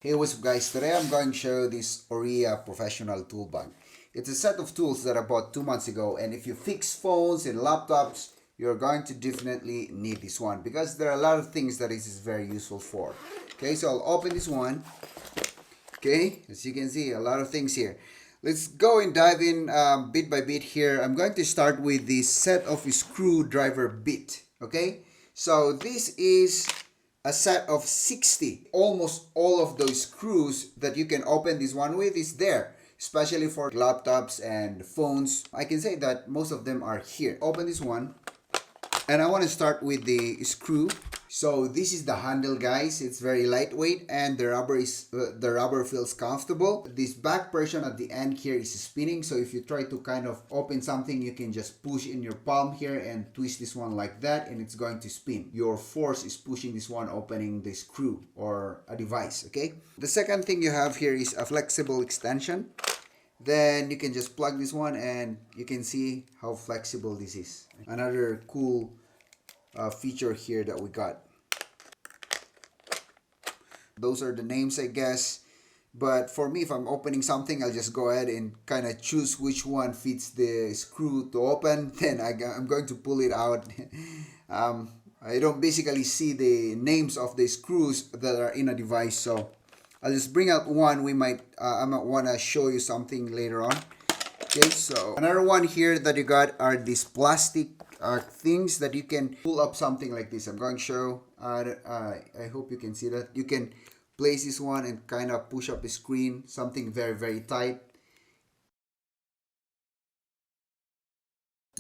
Hey, what's up guys? Today I'm going to show this ORIA professional tool bag. It's a set of tools that I bought 2 months ago, and if you fix phones and laptops, you're going to definitely need this one because there are a lot of things that it is very useful for. Okay, so I'll open this one. Okay, as you can see, a lot of things here. Let's go and dive in bit by bit here. I'm going to start with the set of screwdriver bit. Okay, so this is a set of 60. Almost all of those screws that you can open this one with is there, especially for laptops and phones. I can say that most of them are here. Open this one, and I want to start with the screw. So this is the handle, guys. It's very lightweight, and the rubber feels comfortable. This back portion at the end here is spinning, so if you try to kind of open something, you can just push in your palm here and twist this one like that, and it's going to spin. Your force is pushing this one, opening the screw or a device. Okay, the second thing you have here is a flexible extension. Then you can just plug this one, and you can see how flexible this is. Another cool feature here that we got. Those are the names, I guess, but for me, if I'm opening something, I'll just go ahead and kind of choose which one fits the screw to open. Then I'm going to pull it out. I don't basically see the names of the screws that are in a device, so I'll just bring out one. I might want to show you something later on. Okay, so another one here that you got are these plastic things that you can pull up something like this. I'm going to show. I hope you can see that. You can place this one and kind of push up the screen. Something very, very tight.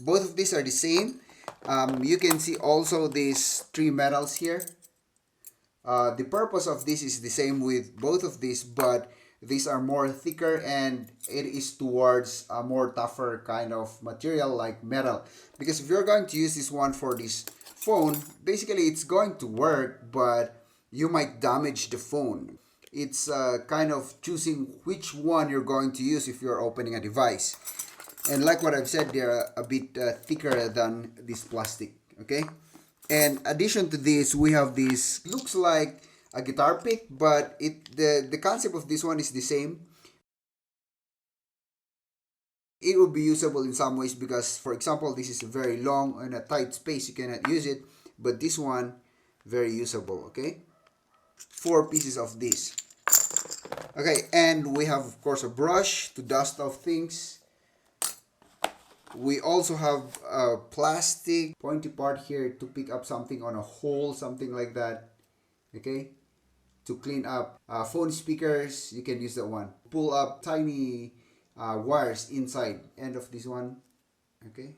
Both of these are the same. You can see also these three metals here. The purpose of this is the same with both of these, but these are more thicker and it is towards a more tougher kind of material like metal. Because if you're going to use this one for this phone, basically it's going to work, but you might damage the phone. It's kind of choosing which one you're going to use if you're opening a device. And like what I've said, they're a bit thicker than this plastic. Okay. And addition to this, we have this, looks like a guitar pick, but the concept of this one is the same. It will be usable in some ways because, for example, this is very long and a tight space, you cannot use it, but this one, very usable. Okay, 4 pieces of this. Okay, and we have, of course, a brush to dust off things. We also have a plastic pointy part here to pick up something on a hole, something like that. Okay, to clean up phone speakers, you can use that one. Pull up tiny wires inside end of this one. Okay,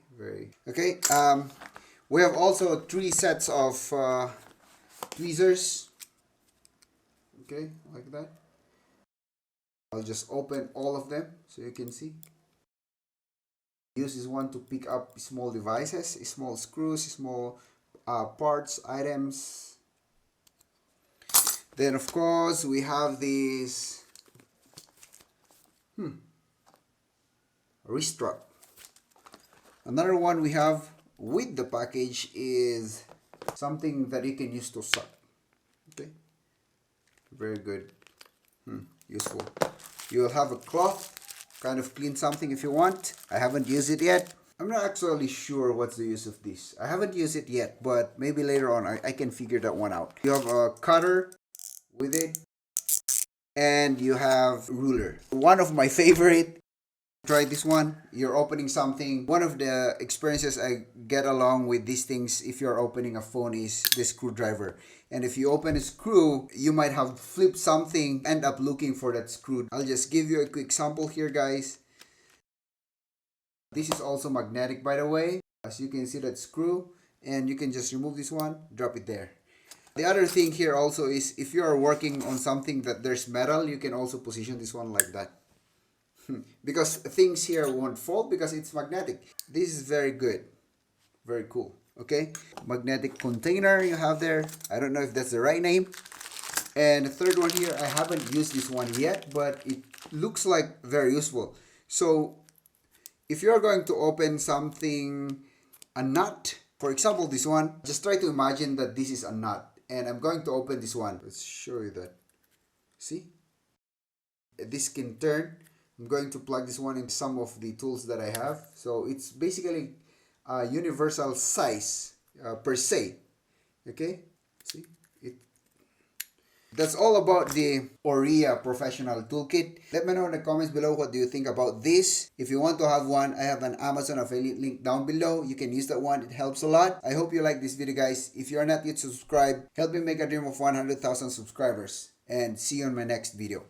we have also 3 sets of tweezers. Okay, like that. I'll just open all of them so you can see. Use this one to pick up small devices, small screws, small parts, items. Then of course we have this wrist strap. Another one we have with the package is something that you can use to suck. Okay, very good, useful. You'll have a cloth, kind of clean something if you want. I haven't used it yet. I'm not actually sure what's the use of this. I haven't used it yet, but maybe later on I can figure that one out. You have a cutter with it, and you have ruler. One of my favorite. Try this one. You're opening something. One of the experiences I get along with these things if you're opening a phone is the screwdriver. And if you open a screw, you might have flipped something, end up looking for that screw. I'll just give you a quick sample here, guys. This is also magnetic, by the way. As you can see, that screw, and you can just remove this one, drop it there. The other thing here also is if you are working on something that there's metal, you can also position this one like that. Because things here won't fall because it's magnetic. This is very good, very cool. Okay, magnetic container you have there. I don't know if that's the right name. And the third one here, I haven't used this one yet, but it looks like very useful. So if you're going to open something, a nut, for example this one, just try to imagine that this is a nut and I'm going to open this one. Let's show you that. See, this can turn. I'm going to plug this one in some of the tools that I have. So it's basically a universal size per se. Okay, see it. That's all about the ORIA Professional Toolkit. Let me know in the comments below what do you think about this. If you want to have one, I have an Amazon affiliate link down below. You can use that one. It helps a lot. I hope you like this video, guys. If you are not yet subscribed, help me make a dream of 100,000 subscribers. And see you on my next video.